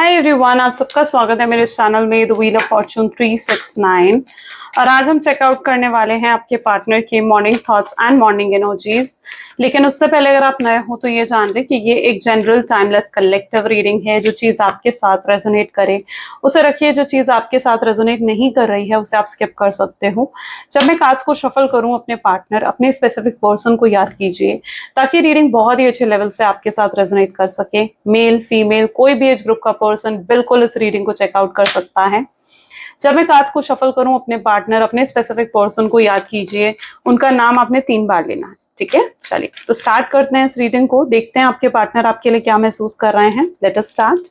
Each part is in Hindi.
हाय एवरीवन, आप सबका स्वागत है मेरे चैनल में द व्हील ऑफ फॉर्चून 369। और आज हम चेकआउट करने वाले हैं आपके पार्टनर के morning thoughts and morning energies. लेकिन उससे पहले अगर आप नए हो तो ये जान लें कि ये एक जनरल टाइमलेस कलेक्टिव रीडिंग है। जो चीज़ आपके साथ रेजोनेट करे उसे रखिए, जो चीज़ आपके साथ रेजोनेट नहीं कर रही है उसे आप स्किप कर सकते हो। जब मैं कार्ड्स को शफल करूँ, अपने पार्टनर, अपने स्पेसिफिक पर्सन को याद कीजिए ताकि रीडिंग बहुत ही अच्छे लेवल से आपके साथ रेजोनेट कर सके। मेल फीमेल कोई भी एज ग्रुप का पर्सन बिल्कुल इस रीडिंग को चेकआउट कर सकता है। जब मैं कार्ड्स को शफल करूं, अपने पार्टनर, अपने स्पेसिफिक पर्सन को याद कीजिए। उनका नाम आपने 3 बार लेना है, ठीक है? चलिए तो स्टार्ट करते हैं इस रीडिंग को। देखते हैं आपके पार्टनर आपके लिए क्या महसूस कर रहे हैं। Let us start.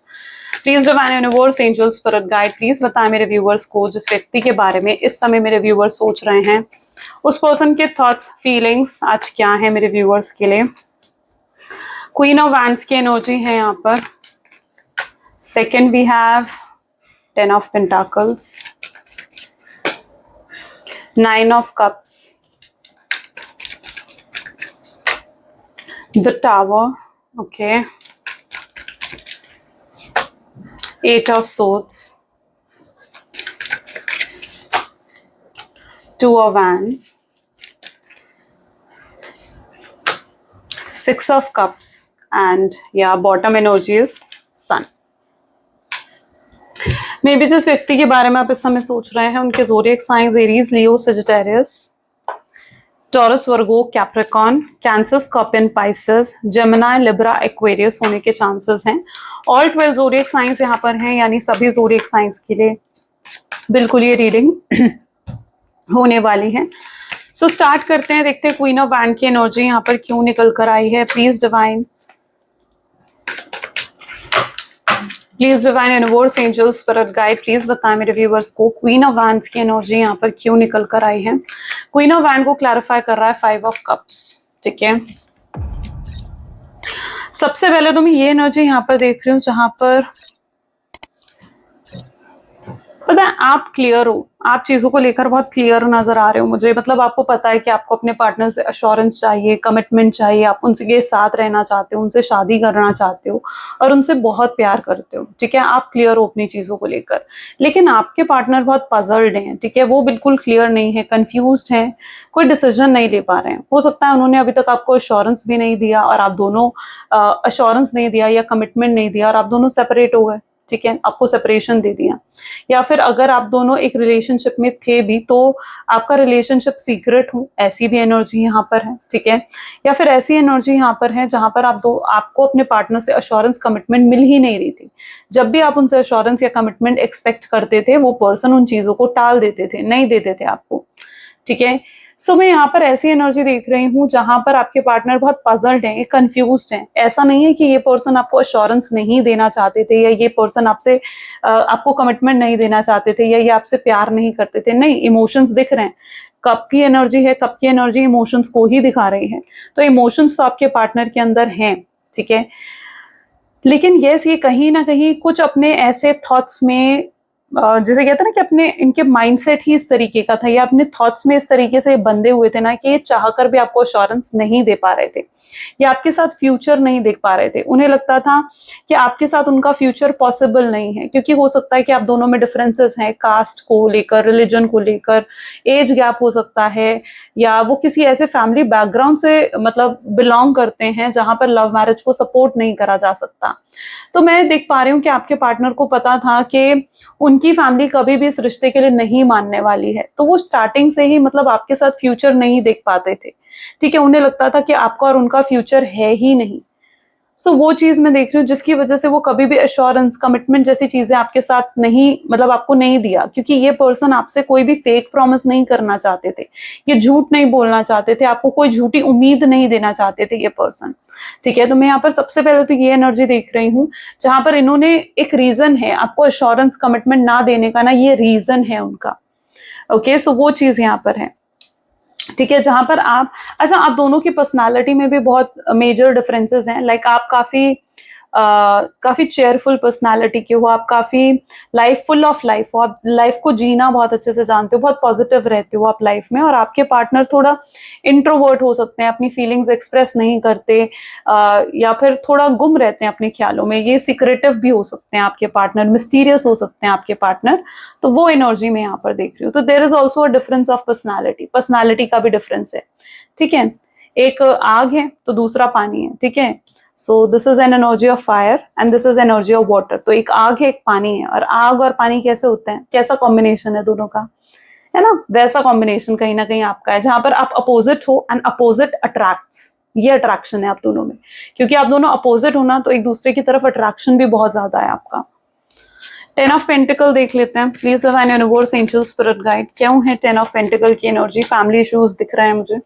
Please divine universe, angels, spirit guide, please बताएं मेरे व्यूअर्स को जिस व्यक्ति के बारे में इस समय मेरे व्यूअर्स सोच रहे हैं, उस पर्सन के थॉट्स फीलिंग्स आज क्या है मेरे व्यूअर्स के लिए। क्वीन ऑफ वैंड्स की एनर्जी है यहाँ पर। Second we have 10 of Pentacles, 9 of Cups, the Tower, okay, 8 of Swords, 2 of Wands, 6 of Cups, and yeah, bottom energy is Sun। May be जिस व्यक्ति के बारे में आप इस समय सोच रहे हैं उनके zodiac science Aries, Leo, Sagittarius, Taurus, Virgo, Capricorn, Cancer, scorpion, Pisces, Gemini, Libra, Aquarius होने के चांसेस हैं। ऑल 12 ज़ोडिएक साइंस यहाँ पर हैं, यानी सभी ज़ोडिएक साइंस के लिए बिल्कुल ये रीडिंग होने वाली है। सो स्टार्ट करते हैं, देखते हैं क्वीन ऑफ वैंड की एनर्जी यहाँ पर क्यों निकल कर आई है। Please divine, please divine universe, angels, spirit guide, please बताएं मेरे व्यूअर्स को क्वीन ऑफ वैंड्स की एनर्जी यहाँ पर क्यों निकल कर आई है। क्वीन ऑफ वैंड को क्लैरिफाई कर रहा है 5 ऑफ कप्स, ठीक है। सबसे पहले तो मैं ये एनर्जी यहाँ पर देख रही हूँ जहां पर पता है आप क्लियर हो, आप चीजों को लेकर बहुत क्लियर नजर आ रहे हो मुझे। मतलब आपको पता है कि आपको अपने पार्टनर से अश्योरेंस चाहिए, कमिटमेंट चाहिए, आप उनके साथ रहना चाहते हो, उनसे शादी करना चाहते हो और उनसे बहुत प्यार करते हो, ठीक है। आप क्लियर हो अपनी चीजों को लेकर, लेकिन आपके पार्टनर बहुत पजल्ड हैं, ठीक है। वो बिल्कुल क्लियर नहीं है, कंफ्यूज्ड हैं, कोई डिसीजन नहीं ले पा रहे हैं। हो सकता है उन्होंने अभी तक आपको अश्योरेंस भी नहीं दिया और आप दोनों अश्योरेंस नहीं दिया या कमिटमेंट नहीं दिया और आप दोनों सेपरेट हो गए, ठीक है। आपको सेपरेशन दे दिया, या फिर अगर आप दोनों एक रिलेशनशिप में थे भी तो आपका रिलेशनशिप सीक्रेट हो, ऐसी भी एनर्जी यहाँ पर है, ठीक है। या फिर ऐसी एनर्जी यहाँ पर है जहां पर आपको अपने पार्टनर से अश्योरेंस, कमिटमेंट मिल ही नहीं रही थी। जब भी आप उनसे अश्योरेंस या कमिटमेंट एक्सपेक्ट करते थे वो पर्सन उन चीजों को टाल देते थे, नहीं देते थे आपको, ठीक है। सो मैं यहाँ पर ऐसी एनर्जी देख रही हूँ जहां पर आपके पार्टनर बहुत पजल्ड हैं, कंफ्यूज्ड हैं। ऐसा नहीं है कि ये पर्सन आपको अश्योरेंस नहीं देना चाहते थे या ये पर्सन आपसे आपको कमिटमेंट नहीं देना चाहते थे या ये आपसे प्यार नहीं करते थे। नहीं, इमोशंस दिख रहे हैं। कप की एनर्जी है, कप की एनर्जी इमोशंस को ही दिखा रही है। तो इमोशंस तो आपके पार्टनर के अंदर हैं, ठीक है। लेकिन यस, ये कहीं ना कहीं कुछ अपने ऐसे थॉट्स में जैसे कहते हैं ना कि अपने इनके माइंडसेट ही इस तरीके का था या अपने थॉट्स में इस तरीके से बंधे हुए थे ना कि ये चाहकर भी आपको अश्योरेंस नहीं दे पा रहे थे या आपके साथ फ्यूचर नहीं देख पा रहे थे। उन्हें लगता था कि आपके साथ उनका फ्यूचर पॉसिबल नहीं है, क्योंकि हो सकता है कि आप दोनों में डिफरेंसेस हैं, कास्ट को लेकर, रिलीजन को लेकर, एज गैप हो सकता है, या वो किसी ऐसे फैमिली बैकग्राउंड से मतलब बिलोंग करते हैं जहां पर लव मैरिज को सपोर्ट नहीं करा जा सकता। तो मैं देख पा रही हूँ कि आपके पार्टनर को पता था कि उनकी फैमिली कभी भी इस रिश्ते के लिए नहीं मानने वाली है, तो वो स्टार्टिंग से ही मतलब आपके साथ फ्यूचर नहीं देख पाते थे, ठीक है। उन्हें लगता था कि आपका और उनका फ्यूचर है ही नहीं। सो वो चीज मैं देख रही हूँ जिसकी वजह से वो कभी भी अश्योरेंस, कमिटमेंट जैसी चीजें आपके साथ नहीं, मतलब आपको नहीं दिया, क्योंकि ये पर्सन आपसे कोई भी फेक प्रॉमिस नहीं करना चाहते थे, ये झूठ नहीं बोलना चाहते थे, आपको कोई झूठी उम्मीद नहीं देना चाहते थे ये पर्सन, ठीक है। तो मैं यहाँ पर सबसे पहले तो ये एनर्जी देख रही हूँ जहां पर इन्होंने एक रीजन है आपको अश्योरेंस, कमिटमेंट ना देने का, ना ये रीजन है उनका, ओके। सो वो चीज यहाँ पर है, ठीक है। जहां पर आप, अच्छा, आप दोनों की पर्सनालिटी में भी बहुत मेजर डिफरेंसेस हैं। लाइक आप काफी काफी चेयरफुल पर्सनालिटी के हो, आप काफी लाइफ फुल ऑफ लाइफ हो, आप लाइफ को जीना बहुत अच्छे से जानते हो, बहुत पॉजिटिव रहते हो आप लाइफ में। और आपके पार्टनर थोड़ा इंट्रोवर्ट हो सकते हैं, अपनी फीलिंग्स एक्सप्रेस नहीं करते, या फिर थोड़ा गुम रहते हैं अपने ख्यालों में, ये सीक्रेटिव भी हो सकते हैं आपके पार्टनर, मिस्टीरियस हो सकते हैं आपके पार्टनर। तो वो एनर्जी में यहाँ पर देख रही हूँ। तो there is also a difference of personality, personality का भी डिफरेंस है, ठीक है। एक आग है तो दूसरा पानी है, ठीक है। So this is an energy of fire and this is energy of water. तो एक आग है एक पानी है, और आग और पानी कैसे होते हैं, कैसा कॉम्बिनेशन है दोनों का, है ना, वैसा कॉम्बिनेशन कहीं ना कहीं आपका है, जहां पर आप अपोजिट हो एंड अपोजिट अट्रैक्ट्स, ये अट्रैक्शन है आप दोनों में। क्योंकि आप दोनों अपोजिट हो ना, तो एक दूसरे की तरफ अट्रैक्शन भी बहुत ज्यादा है आपका। 10 ऑफ पेंटिकल देख लेते हैं, please divine universe angel spirit guide, क्यों है 10 ऑफ पेंटिकल की एनर्जी। फैमिली इश्यूज दिख रहे हैं मुझे,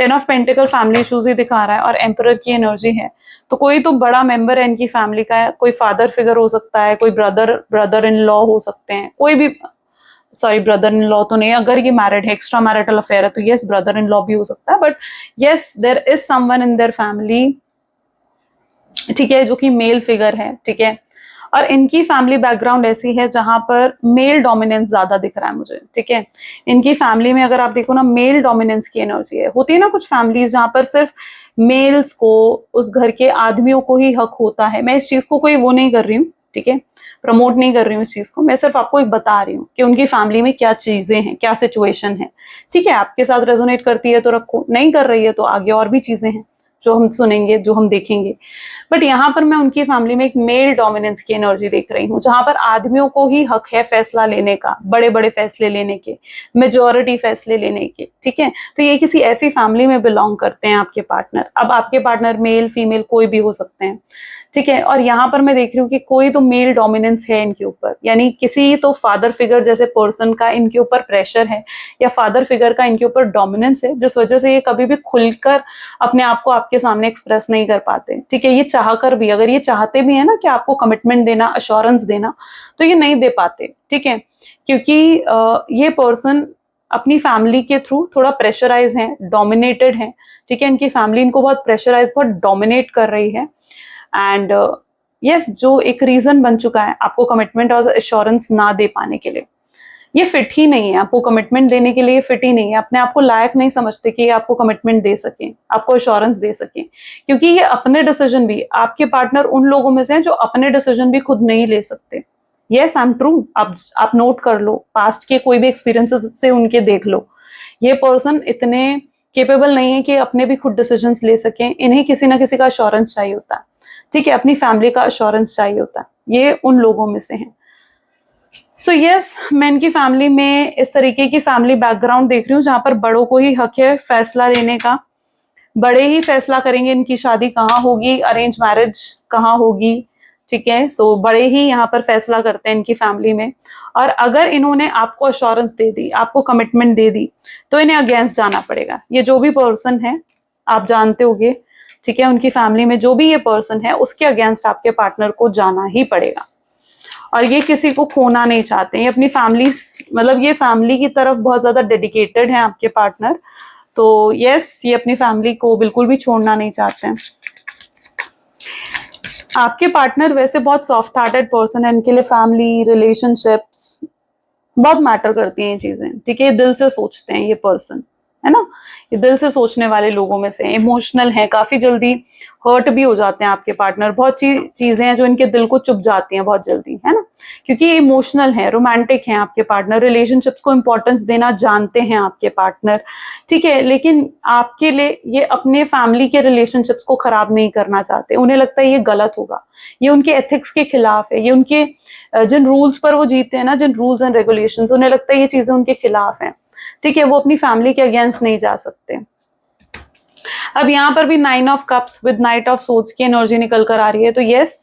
10 ऑफ पेंटिकल फैमिली इश्यूज ही दिखा रहा है, और एम्परर की एनर्जी है। तो कोई तो बड़ा मेंबर है इनकी फैमिली का, कोई फादर फिगर हो सकता है, कोई ब्रदर इन लॉ हो सकते हैं, कोई भी, सॉरी ब्रदर इन लॉ तो नहीं, अगर ये मैरिड है, एक्स्ट्रा मैरिटल अफेयर है, तो यस ब्रदर इन लॉ भी हो सकता है, but yes there is someone in their family, ठीक है, जो कि मेल फिगर है, ठीक है। और इनकी फैमिली बैकग्राउंड ऐसी है जहां पर मेल डोमिनेंस ज्यादा दिख रहा है मुझे, ठीक है। इनकी फैमिली में अगर आप देखो ना, मेल डोमिनेंस की एनर्जी है। होती है ना कुछ फैमिलीज जहां पर सिर्फ मेल्स को, उस घर के आदमियों को ही हक होता है। मैं इस चीज को कोई वो नहीं कर रही हूँ, ठीक है, प्रमोट नहीं कर रही हूँ इस चीज को, मैं सिर्फ आपको एक बता रही हूँ कि उनकी फैमिली में क्या चीजें हैं, क्या सिचुएशन है, ठीक है। आपके साथ रेजोनेट करती है तो रखो, नहीं कर रही है तो आगे और भी चीजें हैं जो हम सुनेंगे, जो हम देखेंगे। बट यहाँ पर मैं उनकी फैमिली में एक मेल डोमिनेंस की एनर्जी देख रही हूँ, जहां पर आदमियों को ही हक है फैसला लेने का, बड़े बड़े फैसले लेने के, मेजोरिटी फैसले लेने के, ठीक है। तो ये किसी ऐसी फैमिली में बिलोंग करते हैं आपके पार्टनर। अब आपके पार्टनर मेल फीमेल कोई भी हो सकते हैं, ठीक है। और यहाँ पर मैं देख रही हूँ कि कोई तो मेल डोमिनेंस है इनके ऊपर, यानी किसी तो फादर फिगर जैसे पर्सन का इनके ऊपर प्रेशर है, या फादर फिगर का इनके ऊपर डोमिनेंस है, जिस वजह से ये कभी भी खुलकर अपने आप को आपके सामने एक्सप्रेस नहीं कर पाते, ठीक है। ये चाहकर भी, अगर ये चाहते भी है ना कि आपको कमिटमेंट देना, अश्योरेंस देना, तो ये नहीं दे पाते, ठीक है। क्योंकि ये पर्सन अपनी फैमिली के थ्रू थोड़ा प्रेशराइज है, डोमिनेटेड है, ठीक है। इनकी फैमिली इनको बहुत प्रेशराइज, बहुत डोमिनेट कर रही है। एंड यस, जो एक रीजन बन चुका है आपको कमिटमेंट और एश्योरेंस ना दे पाने के लिए, ये फिट ही नहीं है आपको कमिटमेंट देने के लिए, फिट ही नहीं है, अपने आप को लायक नहीं समझते कि ये आपको कमिटमेंट दे सकें, आपको एश्योरेंस दे सकें। क्योंकि ये अपने डिसीजन भी, आपके पार्टनर उन लोगों में से हैं जो अपने डिसीजन भी खुद नहीं ले सकते। यस, आई एम ट्रू, आप नोट कर लो, पास्ट के कोई भी एक्सपीरियंसेस से उनके देख लो। ये पर्सन इतने केपेबल नहीं है कि अपने भी खुद डिसीजंस ले सकें, इन्हें किसी ना किसी का अश्योरेंस चाहिए होता है, ठीक है, अपनी फैमिली का अश्योरेंस चाहिए होता है, ये उन लोगों में से हैं। सो यस, मैं इनकी फैमिली में इस तरीके की फैमिली बैकग्राउंड देख रही हूँ, जहां पर बड़ों को ही हक है फैसला लेने का, बड़े ही फैसला करेंगे इनकी शादी कहाँ होगी, अरेंज मैरिज कहाँ होगी, ठीक है। सो बड़े ही यहाँ पर फैसला करते हैं इनकी फैमिली में। और अगर इन्होंने आपको अश्योरेंस दे दी, आपको कमिटमेंट दे दी, तो इन्हें अगेंस्ट जाना पड़ेगा। ये जो भी पर्सन है आप जानते होंगे, ठीक है, उनकी फैमिली में जो भी ये पर्सन है, उसके अगेंस्ट आपके पार्टनर को जाना ही पड़ेगा। और ये किसी को खोना नहीं चाहते, ये अपनी फैमिली, मतलब ये फैमिली की तरफ बहुत ज्यादा डेडिकेटेड है आपके पार्टनर। तो यस, ये अपनी फैमिली को बिल्कुल भी छोड़ना नहीं चाहते हैं। आपके पार्टनर वैसे बहुत सॉफ्ट हार्टेड पर्सन है, इनके लिए फैमिली, रिलेशनशिप्स बहुत मैटर करती हैं ये चीजें, ठीक है। दिल से सोचते हैं ये पर्सन, है ना, ये दिल से सोचने वाले लोगों में से, इमोशनल है, काफी जल्दी हर्ट भी हो जाते हैं आपके पार्टनर। बहुत चीजें हैं जो इनके दिल को चुभ जाती हैं बहुत जल्दी, है ना, क्योंकि ये इमोशनल है, रोमांटिक है आपके पार्टनर, रिलेशनशिप्स को इंपॉर्टेंस देना जानते हैं आपके पार्टनर, ठीक है। लेकिन आपके लिए ये अपने फैमिली के रिलेशनशिप्स को खराब नहीं करना चाहते, उन्हें लगता है ये गलत होगा, ये उनके एथिक्स के खिलाफ है, ये उनके जिन रूल्स पर वो जीते हैं ना, जिन रूल्स एंड रेगुलेशंस, उन्हें लगता है ये चीजें उनके खिलाफ हैं, ठीक है। वो अपनी फैमिली के अगेंस्ट नहीं जा सकते। अब यहाँ पर भी 9 of cups with night of swords की एनर्जी निकल कर आ रही है। तो यस,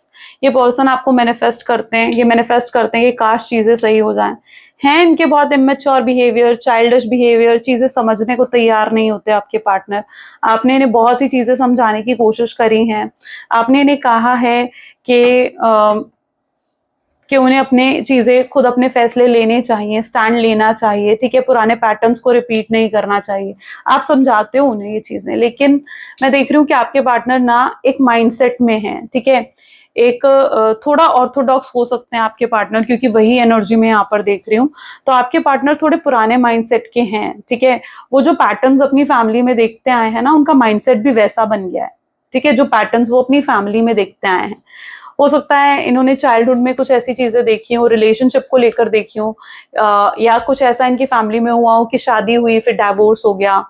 ये पर्सन आपको मैनिफेस्ट करते हैं, ये मैनिफेस्ट करते हैं कि काश चीजें सही हो जाएं। हैं इनके बहुत इमेच्योर बिहेवियर, चाइल्डिश बिहेवियर, चीजें समझने को तैयार नहीं होते आपके पार्टनर। आपने इन्हें बहुत सी चीजें समझाने की कोशिश करी हैं, आपने इन्हें कहा है कि उन्हें अपने चीजें खुद अपने फैसले लेने चाहिए, स्टैंड लेना चाहिए, ठीक है, पुराने पैटर्न्स को रिपीट नहीं करना चाहिए। आप समझाते हो उन्हें ये चीजें, लेकिन मैं देख रही हूँ कि आपके पार्टनर ना एक माइंडसेट में है, ठीक है, एक थोड़ा ऑर्थोडॉक्स हो सकते हैं आपके पार्टनर, क्योंकि वही एनर्जी में यहाँ पर देख रही हूँ। तो आपके पार्टनर थोड़े पुराने माइंडसेट के हैं, ठीक है। वो जो पैटर्न्स अपनी फैमिली में देखते आए हैं ना, उनका माइंडसेट भी वैसा बन गया है, ठीक है। जो पैटर्न्स वो अपनी फैमिली में देखते आए हैं, हो सकता है इन्होंने चाइल्डहुड में कुछ ऐसी चीजें देखी हो, रिलेशनशिप को लेकर देखी हो, या कुछ ऐसा इनकी फैमिली में हुआ हो कि शादी हुई फिर डाइवोर्स हो गया।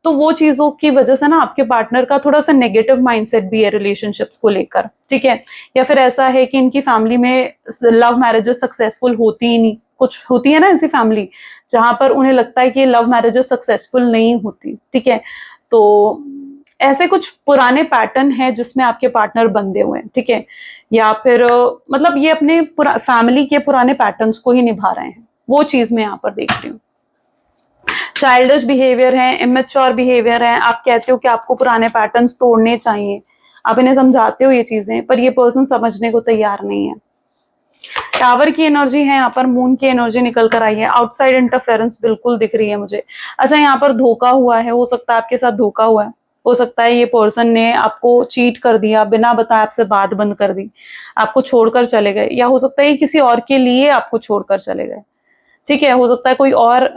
तो वो चीजों की वजह से ना आपके पार्टनर का थोड़ा सा नेगेटिव माइंडसेट भी है रिलेशनशिप्स को लेकर, ठीक है। या फिर ऐसा है कि इनकी फैमिली में लव मैरिजेस सक्सेसफुल होती ही नहीं, कुछ होती है ना ऐसी फैमिली जहां पर उन्हें लगता है कि लव मैरिजेस सक्सेसफुल नहीं होती, ठीक है। तो ऐसे कुछ पुराने पैटर्न है जिसमें आपके पार्टनर बंधे हुए हैं, ठीक है। या फिर मतलब ये अपने फैमिली के पुराने पैटर्न्स को ही निभा रहे हैं, वो चीज मैं यहाँ पर देख रही हूँ। चाइल्डिश बिहेवियर है, इमेच्योर बिहेवियर है। आप कहते हो कि आपको पुराने पैटर्न्स तोड़ने चाहिए, आप इन्हें समझाते हो ये चीजें, पर ये पर्सन समझने को तैयार नहीं है। टावर की एनर्जी है यहाँ पर, मून की एनर्जी निकल कर आई है, आउटसाइड इंटरफेरेंस बिल्कुल दिख रही है मुझे। अच्छा, यहाँ पर धोखा हुआ है, हो सकता है आपके साथ धोखा हुआ है, हो सकता है ये पर्सन ने आपको चीट कर दिया, बिना बताए आपसे बात बंद कर दी, आपको छोड़कर चले गए, या हो सकता है ये किसी और के लिए आपको छोड़कर चले गए, ठीक है। हो सकता है कोई और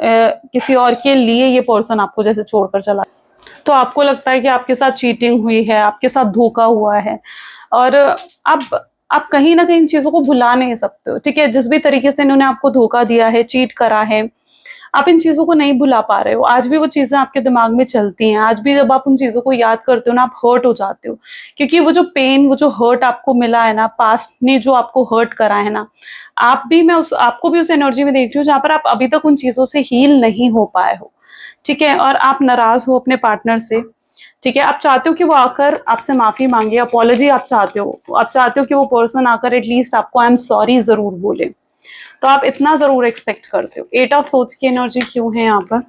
किसी और के लिए ये पर्सन आपको जैसे छोड़कर चला, तो आपको लगता है कि आपके साथ चीटिंग हुई है, आपके साथ धोखा हुआ है, और आप कहीं ना कहीं इन चीजों को भुला नहीं सकते हो, ठीक है। जिस भी तरीके से इन्होंने आपको धोखा दिया है, चीट करा है, आप इन चीजों को नहीं भुला पा रहे हो। आज भी वो चीजें आपके दिमाग में चलती हैं, आज भी जब आप उन चीजों को याद करते हो ना, आप हर्ट हो जाते हो, क्योंकि वो जो पेन, वो जो हर्ट आपको मिला है ना, पास्ट ने जो आपको हर्ट करा है ना, आपको भी उस एनर्जी में देख रही हूँ जहां पर आप अभी तक उन चीजों से हील नहीं हो पाए हो, ठीक है। और आप नाराज हो अपने पार्टनर से, ठीक है। आप चाहते हो कि वो आकर आपसे माफी मांगे, अपॉलॉजी आप चाहते हो कि वो पर्सन आकर एटलीस्ट आपको आई एम सॉरी जरूर बोले, तो आप इतना जरूर एक्सपेक्ट करते हो। 8 ऑफ सोर्ड्स की एनर्जी क्यों है यहाँ पर?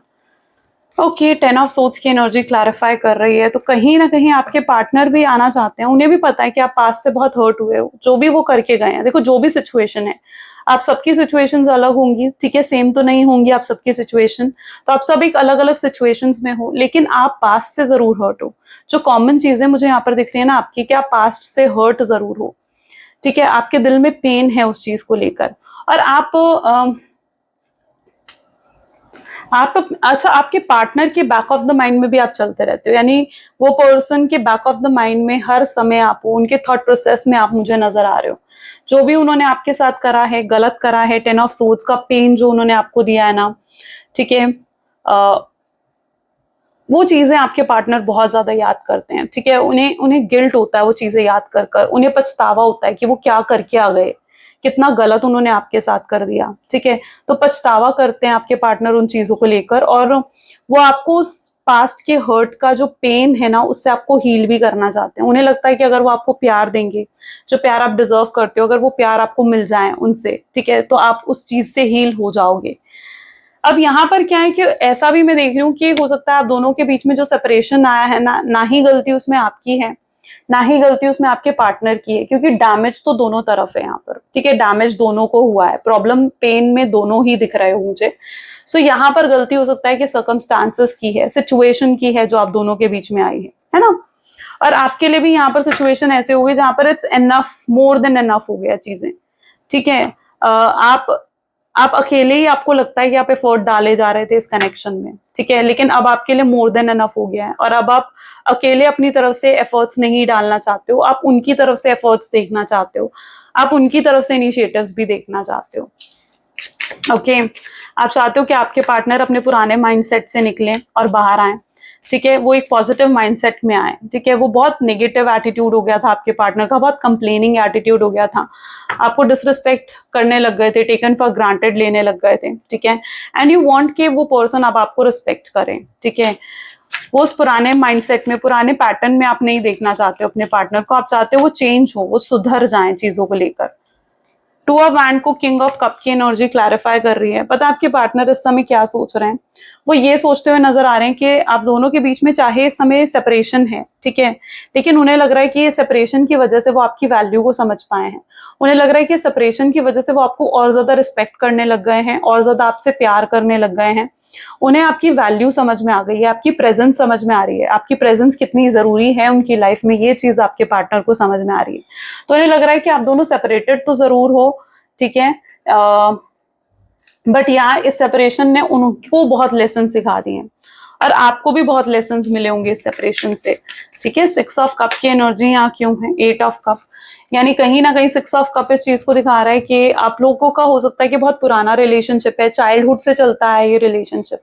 ओके, 10 ऑफ सोर्ड्स की एनर्जी क्लैरिफाई कर रही है, तो कहीं ना कहीं आपके पार्टनर भी आना चाहते हैं, उन्हें भी पता है कि आप पास्ट से बहुत हर्ट हुए हो, जो भी वो करके गए हैं। देखो, जो भी सिचुएशन है, आप सबकी सिचुएशंस अलग होंगी, ठीक है, सेम तो नहीं होंगी आप सबकी सिचुएशन, तो आप सब एक अलग अलग सिचुएशंस में हो, लेकिन आप पास्ट से जरूर हर्ट हो। जो कॉमन चीजें मुझे यहाँ पर दिख रही है ना आपकी, कि आप पास्ट से हर्ट जरूर हो, ठीक है। आपके दिल में पेन है उस चीज को लेकर, और अच्छा, आपके पार्टनर के बैक ऑफ द माइंड में भी आप चलते रहते हो, यानी वो पर्सन के बैक ऑफ द माइंड में हर समय आप हो, उनके थॉट प्रोसेस में आप मुझे नजर आ रहे हो। जो भी उन्होंने आपके साथ करा है, गलत करा है, 10 ऑफ सोर्ड्स का पेन जो उन्होंने आपको दिया है ना, ठीक है, वो चीजें आपके पार्टनर बहुत ज्यादा याद करते हैं, ठीक है। उन्हें गिल्ट होता है वो चीजें याद कर कर, उन्हें पछतावा होता है कि वो क्या करके आ गए, कितना गलत उन्होंने आपके साथ कर दिया, ठीक है। तो पछतावा करते हैं आपके पार्टनर उन चीजों को लेकर, और वो आपको उस पास्ट के हर्ट का जो पेन है ना, उससे आपको हील भी करना चाहते हैं। उन्हें लगता है कि अगर वो आपको प्यार देंगे, जो प्यार आप डिजर्व करते हो, अगर वो प्यार आपको मिल जाए उनसे, ठीक है, तो आप उस चीज से हील हो जाओगे। अब यहाँ पर क्या है कि ऐसा भी मैं देख रही हूँ कि हो सकता है आप दोनों के बीच में जो सेपरेशन आया है ना ही गलती उसमें आपकी है, ना ही गलती उसमें आपके पार्टनर की है, क्योंकि डैमेज तो दोनों तरफ है यहाँ पर, ठीक है। डैमेज दोनों को हुआ है, प्रॉब्लम पेन में दोनों ही दिख रहे हो मुझे। सो यहाँ पर गलती हो सकता है कि सर्कमस्टांसेस की है, सिचुएशन की है, जो आप दोनों के बीच में आई है ना। और आपके लिए भी यहाँ पर सिचुएशन ऐसे हो गई जहां पर it's enough, more than enough हो गया चीजें, ठीक है। आप अकेले ही, आपको लगता है कि आप एफर्ट डाले जा रहे थे इस कनेक्शन में, ठीक है, लेकिन अब आपके लिए मोर देन एनफ हो गया है, और अब आप अकेले अपनी तरफ से एफर्ट्स नहीं डालना चाहते हो, आप उनकी तरफ से एफर्ट्स देखना चाहते हो, आप उनकी तरफ से इनिशिएटिव्स भी देखना चाहते हो। ओके, आप चाहते हो कि आपके पार्टनर अपने पुराने माइंडसेट से निकलें और बाहर आए, ठीक है, वो एक पॉजिटिव माइंडसेट में आए, ठीक है। वो बहुत नेगेटिव एटीट्यूड हो गया था आपके पार्टनर का, बहुत कंप्लेनिंग एटीट्यूड हो गया था, आपको डिसरिस्पेक्ट करने लग गए थे, टेकन फॉर ग्रांटेड लेने लग गए थे, ठीक है। एंड यू वांट कि वो पर्सन अब आपको रिस्पेक्ट करें, ठीक है। वो उस पुराने माइंडसेट में, पुराने पैटर्न में आप नहीं देखना चाहते हो अपने पार्टनर को, आप चाहते हो वो चेंज हो, वो सुधर जाए चीजों को लेकर। 2 ऑफ वैंड को किंग ऑफ कप की एनर्जी क्लैरिफाई कर रही है। पता है आपके पार्टनर इस समय क्या सोच रहे हैं? वो ये सोचते हुए नजर आ रहे हैं कि आप दोनों के बीच में चाहे इस समय सेपरेशन है, ठीक है, लेकिन उन्हें लग रहा है कि ये सेपरेशन की वजह से वो आपकी वैल्यू को समझ पाए हैं। उन्हें लग रहा है कि सेपरेशन की वजह से वो आपको और ज्यादा रिस्पेक्ट करने लग गए हैं, और ज्यादा आपसे प्यार करने लग गए हैं, उन्हें आपकी वैल्यू समझ में आ गई है, आपकी प्रेजेंस समझ में आ रही है, आपकी प्रेजेंस कितनी जरूरी है उनकी लाइफ में, ये चीज आपके पार्टनर को समझ में आ रही है। तो उन्हें लग रहा है कि आप दोनों सेपरेटेड तो जरूर हो, ठीक है, बट यहाँ इस सेपरेशन ने उनको बहुत लेसन सिखा दिए हैं और आपको भी बहुत लेसन मिले होंगे इस सेपरेशन से, ठीक है। 6 ऑफ कप की एनर्जी यहाँ क्यों है, 8 ऑफ कप, यानी कहीं ना कहीं 6 ऑफ कप इस चीज को दिखा रहा है कि आप लोगों का हो सकता है कि बहुत पुराना रिलेशनशिप है, चाइल्डहुड से चलता है ये रिलेशनशिप,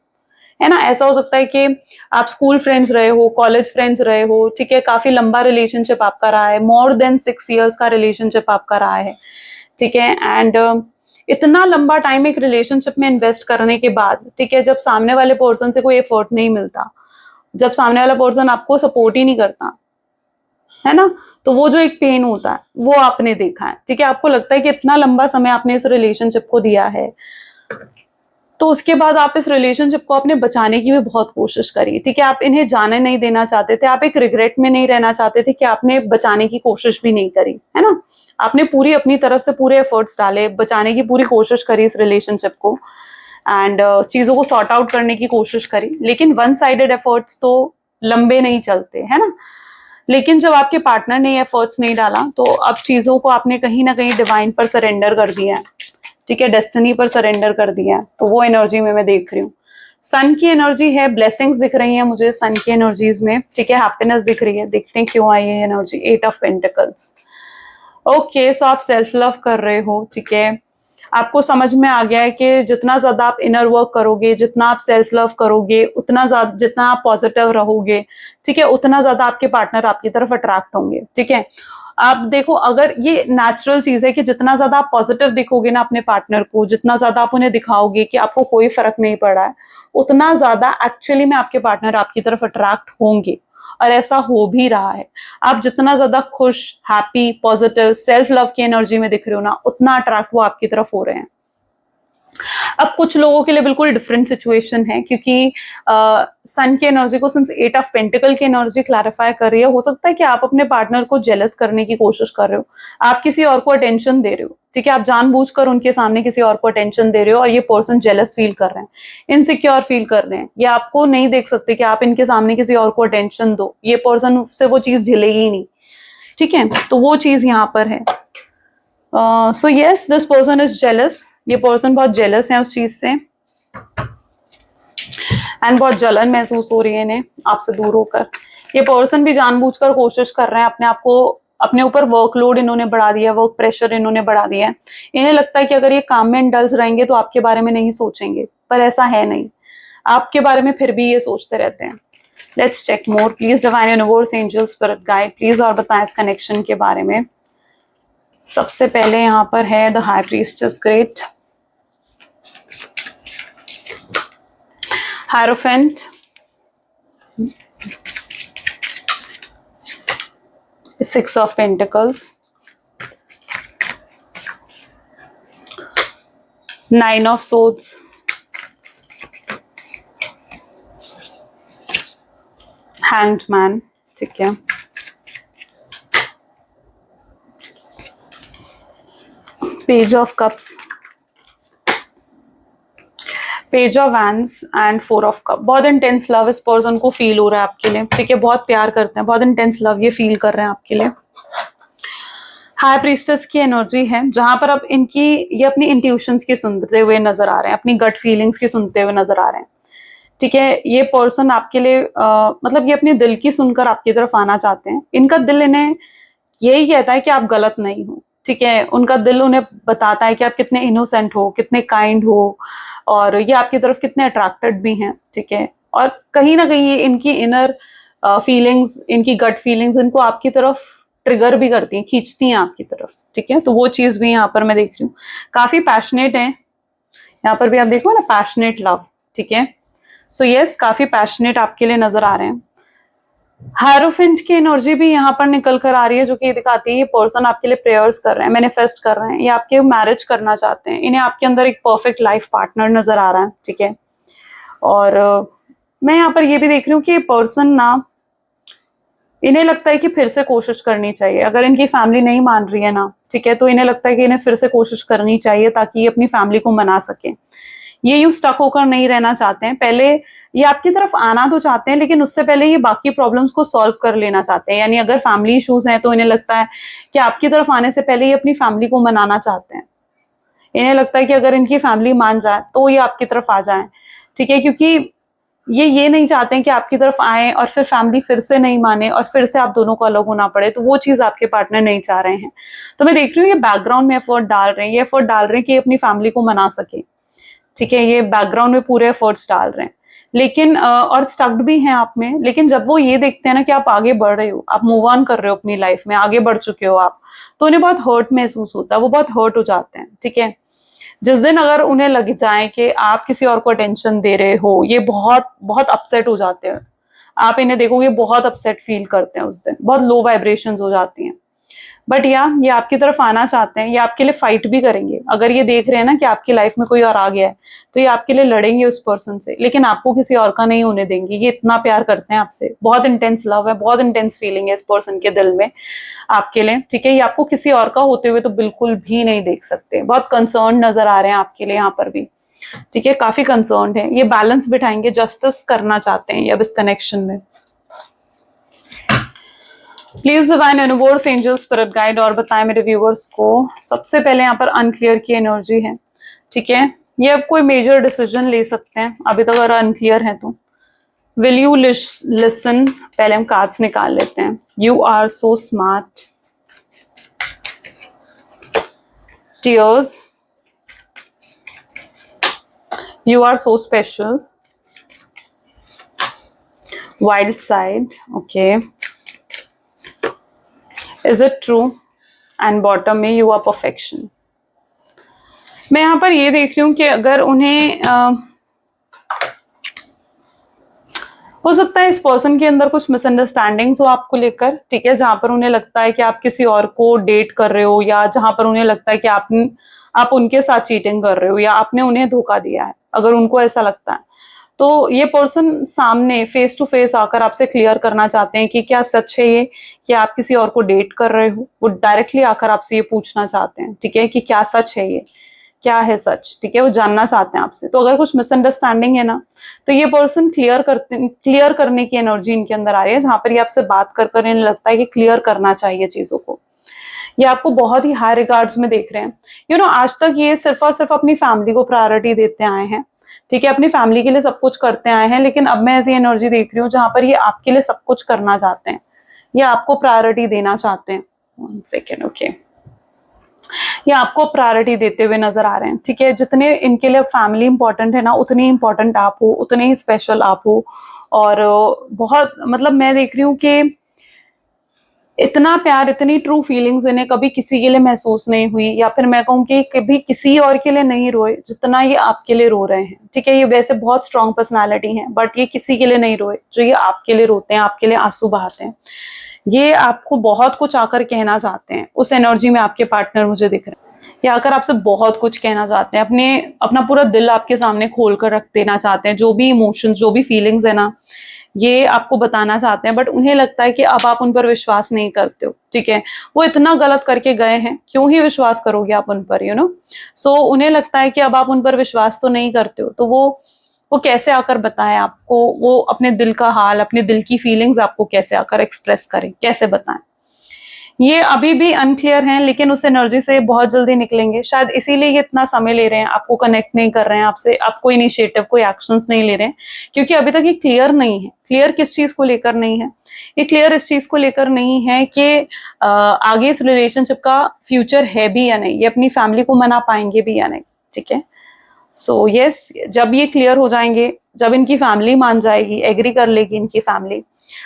है ना। ऐसा हो सकता है कि आप स्कूल फ्रेंड्स रहे हो, कॉलेज फ्रेंड्स रहे हो, ठीक है, काफी लंबा रिलेशनशिप आपका रहा है, मोर देन 6 ईयर्स का रिलेशनशिप आपका रहा है, ठीक है। एंड इतना लंबा टाइम एक रिलेशनशिप में इन्वेस्ट करने के बाद, ठीक है, जब सामने वाले पर्सन से कोई एफर्ट नहीं मिलता, जब सामने वाला पर्सन आपको सपोर्ट ही नहीं करता, है ना, तो वो जो एक पेन होता है वो आपने देखा है, ठीक है। आपको लगता है कि इतना लंबा समय आपने इस रिलेशनशिप को दिया है, तो उसके बाद आप इस रिलेशनशिप को अपने बचाने की भी बहुत कोशिश करी, ठीक है। आप इन्हें जाने नहीं देना चाहते थे, आप एक रिग्रेट में नहीं रहना चाहते थे कि आपने बचाने की कोशिश भी नहीं करी, है ना। आपने पूरी अपनी तरफ से पूरे एफर्ट्स डाले, बचाने की पूरी कोशिश करी इस रिलेशनशिप को, एंड चीजों को सॉर्ट आउट करने की कोशिश करी, लेकिन वन साइडेड एफर्ट्स तो लंबे नहीं चलते, है ना। लेकिन जब आपके पार्टनर ने एफर्ट्स नहीं डाला, तो अब चीजों को आपने कहीं ना कहीं डिवाइन पर सरेंडर कर दिया है, ठीक है, डेस्टिनी पर सरेंडर कर दिया है। तो वो एनर्जी में मैं देख रही हूँ। सन की एनर्जी है, ब्लेसिंग्स दिख रही है मुझे सन की एनर्जीज में, ठीक है, हैप्पीनेस दिख रही है। देखते हैं क्यों आई है एनर्जी, 8 ऑफ पेंटिकल्स। ओके, सो आप सेल्फ लव कर रहे हो, ठीक है। आपको समझ में आ गया है कि जितना ज्यादा आप इनर वर्क करोगे, जितना आप सेल्फ लव करोगे, उतना ज्यादा जितना आप पॉजिटिव रहोगे, ठीक है, उतना ज्यादा आपके पार्टनर आपकी तरफ अट्रैक्ट होंगे, ठीक है। आप देखो, अगर ये नेचुरल चीज है कि जितना ज्यादा आप पॉजिटिव दिखोगे ना अपने पार्टनर को, जितना ज्यादा आप उन्हें दिखाओगे कि आपको कोई फर्क नहीं पड़ा है, उतना ज्यादा एक्चुअली में आपके पार्टनर आपकी तरफ अट्रैक्ट होंगे, और ऐसा हो भी रहा है। आप जितना ज्यादा खुश, हैप्पी, पॉजिटिव, सेल्फ लव की एनर्जी में दिख रहे हो ना, उतना अट्रैक्ट वो आपकी तरफ हो रहे हैं। अब कुछ लोगों के लिए बिल्कुल डिफरेंट सिचुएशन है, क्योंकि सन की एनर्जी को सिंस 8 ऑफ पेंटिकल की एनर्जी क्लैरिफाई कर रही है। हो सकता है कि आप अपने पार्टनर को जेलस करने की कोशिश कर रहे हो, आप किसी और को अटेंशन दे रहे हो, ठीक है, आप जानबूझकर उनके सामने किसी और को अटेंशन दे रहे हो, और ये पर्सन जेलस फील कर रहे हैं, इनसिक्योर फील कर रहे हैं, ये आपको नहीं देख सकते कि आप इनके सामने किसी और को अटेंशन दो, ये पर्सन से वो चीज झेलेगी ही नहीं, ठीक है। तो वो चीज यहाँ पर है। So yes, this person is jealous, ये पर्सन बहुत जेलस है उस चीज से, एंड बहुत जलन महसूस हो रही है इन्हें आपसे दूर होकर। ये पर्सन भी जानबूझकर कोशिश कर रहे हैं अपने आप को, अपने ऊपर वर्कलोड इन्होंने बढ़ा दिया, वर्क प्रेशर इन्होंने बढ़ा दिया है। इन्हें लगता है कि अगर ये काम में इंडल्ज रहेंगे तो आपके बारे में नहीं सोचेंगे, पर ऐसा है नहीं, आपके बारे में फिर भी ये सोचते रहते हैं। Let's check more, please divine universe, angel, spirit guide, please और बताएं इस कनेक्शन के बारे में। सबसे पहले यहाँ पर है the high priestess, great, hierophant, six of pentacles, 9 of swords, hanged man, ठीक है, page of cups, page of wands and 4 of cup. बहुत इंटेंस लव इस पर्सन को फील हो रहा है आपके लिए, ठीक है, बहुत प्यार करते हैं, बहुत इंटेंस लव ये फील कर रहे हैं आपके लिए। हाई प्रीस्टेस की एनर्जी है, जहां पर अब इनकी ये अपनी इंट्यूशंस की सुनते हुए नजर आ रहे हैं, अपनी गट फीलिंग्स की सुनते हुए नजर आ रहे हैं, ठीक है। ये पर्सन आपके लिए मतलब ये अपने दिल की सुनकर आपकी तरफ आना चाहते हैं। इनका दिल इन्हें यही कहता है कि आप गलत नहीं हो, ठीक है। उनका दिल उन्हें बताता है कि आप कितने इनोसेंट हो, कितने काइंड हो, और ये आपकी तरफ कितने अट्रैक्टेड भी हैं, ठीक है। और कहीं ना कहीं इनकी इनर फीलिंग्स, इनकी गट फीलिंग्स इनको आपकी तरफ ट्रिगर भी करती हैं, खींचती हैं आपकी तरफ, ठीक है। तो वो चीज भी यहाँ पर मैं देख रही हूँ। काफी पैशनेट है, यहाँ पर भी आप देखो ना, पैशनेट लव, ठीक है। सो यस, काफी पैशनेट आपके लिए नजर आ रहे हैं। हायरोफेंट की एनर्जी भी यहाँ पर निकल कर आ रही है, जो कि दिखाती है ये पर्सन आपके लिए प्रेयर्स कर रहे हैं, मैनिफेस्ट कर रहे हैं, ये आपके मैरिज करना चाहते हैं, इन्हें आपके अंदर एक परफेक्ट लाइफ पार्टनर नजर आ रहा है, ठीक है। और मैं यहाँ पर ये भी देख रही हूँ कि ये पर्सन ना, इन्हें लगता है कि फिर से कोशिश करनी चाहिए। अगर इनकी फैमिली नहीं मान रही है ना, ठीक है, तो इन्हें लगता है कि इन्हें फिर से कोशिश करनी चाहिए ताकि ये अपनी फैमिली को मना सके। ये यूं स्टक होकर नहीं रहना चाहते हैं, पहले ये आपकी तरफ आना तो चाहते हैं लेकिन उससे पहले ये बाकी प्रॉब्लम्स को सॉल्व कर लेना चाहते हैं। यानी अगर फैमिली इश्यूज हैं तो इन्हें लगता है कि आपकी तरफ आने से पहले ये अपनी फैमिली को मनाना चाहते हैं। इन्हें लगता है कि अगर इनकी फैमिली मान जाए तो ये आपकी तरफ आ जाए, ठीक है, क्योंकि ये नहीं चाहते हैं कि आपकी तरफ आए और फिर फैमिली फिर से नहीं माने और फिर से आप दोनों को अलग होना पड़े, तो वो चीज आपके पार्टनर नहीं चाह रहे हैं। तो मैं देख रही हूँ ये बैकग्राउंड में एफर्ट डाल रहे हैं, ये एफर्ट डाल रहे हैं कि अपनी फैमिली को मना सके, ठीक है, ये बैकग्राउंड में पूरे एफर्ट्स डाल रहे हैं, लेकिन और स्टक्ड भी हैं आप में। लेकिन जब वो ये देखते हैं ना कि आप आगे बढ़ रहे हो, आप मूव ऑन कर रहे हो अपनी लाइफ में, आगे बढ़ चुके हो आप, तो उन्हें बहुत हर्ट महसूस होता है, वो बहुत हर्ट हो जाते हैं, ठीक है। जिस दिन अगर उन्हें लग जाए कि आप किसी और को अटेंशन दे रहे हो, ये बहुत बहुत अपसेट हो जाते हैं। आप इन्हें देखोगे बहुत अपसेट फील करते हैं, उस दिन बहुत लो वाइब्रेशंस हो जाती हैं। बट या ये आपकी तरफ आना चाहते हैं, ये आपके लिए फाइट भी करेंगे। अगर ये देख रहे हैं ना कि आपकी लाइफ में कोई और आ गया है तो ये आपके लिए लड़ेंगे उस पर्सन से, लेकिन आपको किसी और का नहीं होने देंगे। ये इतना प्यार करते हैं आपसे, बहुत इंटेंस लव है, बहुत इंटेंस फीलिंग है इस पर्सन के दिल में आपके लिए, ठीक है। ये आपको किसी और का होते हुए तो बिल्कुल भी नहीं देख सकते, बहुत कंसर्न नजर आ रहे हैं आपके लिए यहाँ पर भी, ठीक है, काफी कंसर्न है। ये बैलेंस बिठाएंगे, जस्टिस करना चाहते हैं अब इस कनेक्शन में। Please divine universe, angel, spirit guide और बताएं मेरे व्यूअर्स को। सबसे पहले यहाँ पर अनक्लियर की एनर्जी है, ठीक है। ये अब कोई मेजर डिसीजन ले सकते हैं, अभी तक अगर अनक्लियर है तो। विल यू लिसन, पहले हम कार्ड्स निकाल लेते हैं। You are so smart, tears, you are so special, wild side, okay, is it true, and bottom में यू आर परफेक्शन। मैं यहां पर ये देख रही हूं कि अगर उन्हें हो सकता है इस पर्सन के अंदर कुछ मिसअंडरस्टैंडिंग्स हो आपको लेकर, ठीक है, जहां पर उन्हें लगता है कि आप किसी और को डेट कर रहे हो, या जहां पर उन्हें लगता है कि आप उनके साथ चीटिंग कर रहे हो, या आपने उन्हें धोखा दिया है। अगर उनको ऐसा लगता है तो ये पर्सन सामने फेस टू फेस आकर आपसे क्लियर करना चाहते हैं कि क्या सच है ये कि आप किसी और को डेट कर रहे हो। वो डायरेक्टली आकर आपसे ये पूछना चाहते हैं, ठीक है, कि क्या सच है ये, क्या है सच, ठीक है, वो जानना चाहते हैं आपसे। तो अगर कुछ मिसअंडरस्टैंडिंग है ना, तो ये पर्सन क्लियर करने की एनर्जी इनके अंदर आ रही है, जहां पर ये आपसे बात कर कर इन्हें लगता है कि क्लियर करना चाहिए चीजों को। ये आपको बहुत ही हाई रिगार्ड्स में देख रहे हैं। आज तक ये सिर्फ और सिर्फ अपनी फैमिली को प्रायोरिटी देते आए हैं, ठीक है, अपनी फैमिली के लिए सब कुछ करते आए हैं। लेकिन अब मैं ऐसी एनर्जी देख रही हूँ जहां पर ये आपके लिए सब कुछ करना चाहते हैं, ये आपको प्रायोरिटी देना चाहते हैं। 1 सेकेंड, ओके, ये आपको प्रायोरिटी देते हुए नजर आ रहे हैं, ठीक है। जितने इनके लिए फैमिली इंपॉर्टेंट है ना, उतनी इंपॉर्टेंट आप हो, उतने ही स्पेशल आप हो। और बहुत मतलब मैं देख रही हूँ कि इतना प्यार, इतनी ट्रू फीलिंग्स इन्हें कभी किसी के लिए महसूस नहीं हुई, या फिर मैं कहूँ कि कभी किसी और के लिए नहीं रोए जितना ये आपके लिए रो रहे हैं, ठीक है। ये वैसे बहुत स्ट्रांग पर्सनालिटी है, बट ये किसी के लिए नहीं रोए जो ये आपके लिए रोते हैं, आपके लिए आंसू बहाते हैं। ये आपको बहुत कुछ आकर कहना चाहते हैं, उस एनर्जी में आपके पार्टनर मुझे दिख रहे हैं। ये आकर आपसे बहुत कुछ कहना चाहते हैं, अपना पूरा दिल आपके सामने खोल कर रख देना चाहते हैं। जो भी इमोशंस, जो भी फीलिंग्स है ना, ये आपको बताना चाहते हैं। बट उन्हें लगता है कि अब आप उन पर विश्वास नहीं करते हो, ठीक है। वो इतना गलत करके गए हैं, क्यों ही विश्वास करोगे आप उन पर, सो उन्हें लगता है कि अब आप उन पर विश्वास तो नहीं करते हो, तो वो कैसे आकर बताएं आपको, वो अपने दिल का हाल, अपने दिल की फीलिंग्स आपको कैसे आकर एक्सप्रेस करें, कैसे बताएं। ये अभी भी अनक्लियर हैं, लेकिन उस एनर्जी से बहुत जल्दी निकलेंगे। शायद इसीलिए ये इतना समय ले रहे हैं, आपको कनेक्ट नहीं कर रहे हैं आपसे, आप कोई इनिशिएटिव, कोई एक्शंस नहीं ले रहे हैं, क्योंकि अभी तक ये क्लियर नहीं है। क्लियर किस चीज को लेकर नहीं है? ये क्लियर इस चीज को लेकर नहीं है कि आगे इस रिलेशनशिप का फ्यूचर है भी या नहीं, ये अपनी फैमिली को मना पाएंगे भी या नहीं, ठीक है। सो यस, जब ये क्लियर हो जाएंगे, जब इनकी फैमिली मान जाएगी, एग्री कर लेगी इनकी फैमिली,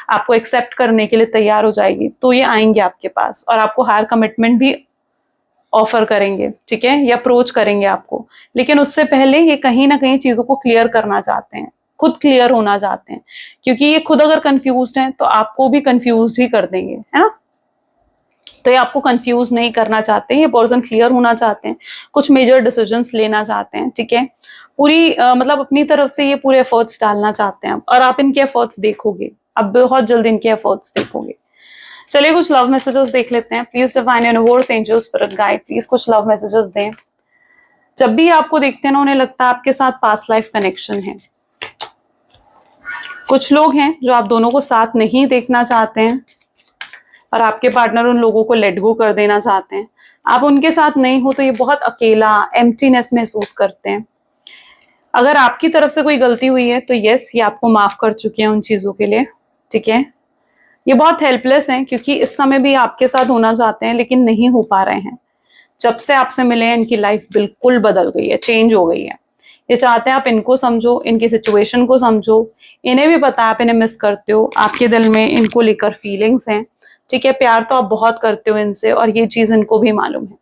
आपको एक्सेप्ट करने के लिए तैयार हो जाएगी, तो ये आएंगे आपके पास और आपको हायर कमिटमेंट भी ऑफर करेंगे, ठीक है, या अप्रोच करेंगे आपको। लेकिन उससे पहले ये कहीं ना कहीं चीजों को क्लियर करना चाहते हैं, खुद क्लियर होना चाहते हैं, क्योंकि ये खुद अगर कंफ्यूज्ड हैं तो आपको भी कंफ्यूज ही कर देंगे, है ना। तो ये आपको कंफ्यूज नहीं करना चाहते हैं, ये पर्सन क्लियर होना चाहते हैं, कुछ मेजर डिसीजंस लेना चाहते हैं, ठीक है। पूरी मतलब अपनी तरफ से ये पूरे एफर्ट्स डालना चाहते हैं, और आप इनके एफर्ट्स देखोगे, अब बहुत जल्दी इनके एफर्ट्स देखोगे। चलिए कुछ लव मैसेजेस देख लेते हैं। Please divine universe, angel, spirit guide, please कुछ लव मैसेजेस दें। जब भी आपको देखते हैं ना, उन्हें लगता है आपके साथ पास्ट लाइफ कनेक्शन है। कुछ लोग हैं जो आप दोनों को साथ नहीं देखना चाहते हैं और आपके पार्टनर उन लोगों को लेट गो कर देना चाहते हैं। आप उनके साथ नहीं हो तो ये बहुत अकेला, एम्प्टीनेस महसूस करते हैं। अगर आपकी तरफ से कोई गलती हुई है तो यस, ये आपको माफ कर चुके हैं उन चीजों के लिए, ठीक है। ये बहुत हेल्पलेस हैं क्योंकि इस समय भी आपके साथ होना चाहते हैं लेकिन नहीं हो पा रहे हैं। जब से आपसे मिले हैं इनकी लाइफ बिल्कुल बदल गई है, चेंज हो गई है। ये चाहते हैं आप इनको समझो, इनकी सिचुएशन को समझो। इन्हें भी पता है आप इन्हें मिस करते हो, आपके दिल में इनको लेकर फीलिंग्स हैं, ठीक है। प्यार तो आप बहुत करते हो इनसे और ये चीज इनको भी मालूम है,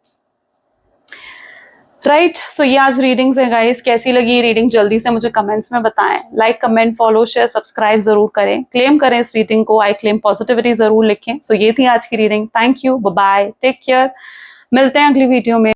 राइट। सो ये आज रीडिंग्स है गाइस। कैसी लगी ये रीडिंग जल्दी से मुझे कमेंट्स में बताएं। Like, comment, follow, share, subscribe जरूर करें। क्लेम करें इस रीडिंग को, आई क्लेम पॉजिटिविटी जरूर लिखें। सो ये थी आज की reading. Thank you, bye bye, take care. मिलते हैं अगली वीडियो में।